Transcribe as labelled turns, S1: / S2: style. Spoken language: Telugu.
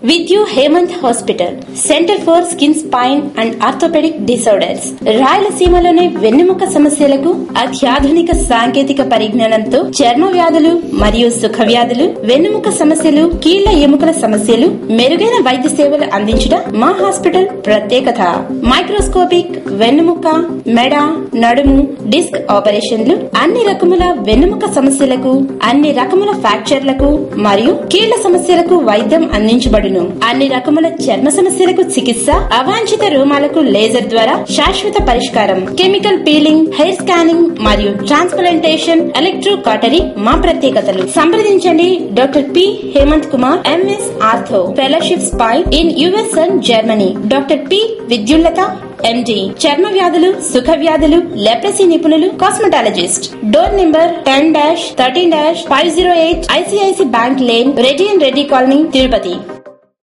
S1: With you, Hemant Hospital, Center for Skin, Spine and Orthopedic Disorders. రాయలసీమలోని వెన్నెముక సమస్యలకు అత్యాధునిక సాంకేతిక పరిజ్ఞానంతో చర్మ వ్యాధులు మరియు సుఖ వ్యాధులు, వెన్నెముక సమస్యలు, కీళ్ల ఎముకల సమస్యలు, మెరుగైన వైద్య సేవలు అందించడం మా హాస్పిటల్ ప్రత్యేకత. మైక్రోస్కోపిక్ వెన్నెముక, మెడ, నడుము, డిస్క్ ఆపరేషన్లు, అన్ని రకముల వెన్నెముక సమస్యలకు, అన్ని రకముల ఫ్రాక్చర్లకు మరియు కీళ్ల సమస్యలకు వైద్యం అందించబడును. అన్ని రకముల చర్మ సమస్యలకు చికిత్స, అవాంఛిత రోమాలకు లేజర్ ద్వారా శాశ్వత పరిష్కారం. కెమికల్ పీలింగ్, హెయిర్ స్కానింగ్ మరియు ట్రాన్స్ప్లాంటేషన్, ఎలక్ట్రో కాటరీ మా ప్రత్యేకతలు. సంప్రదించండి doctor P Hemanth Kumar, MS ortho, fellowship spine in US and Germany. Doctor P Vidyullatha, MD, చర్మ వ్యాధులు, సుఖ వ్యాధులు, లెప్రసీ నిపుణులు, cosmetologist. Door number 10-13-508 ICIC bank lane, Reddy and Reddy colony, Tirupati.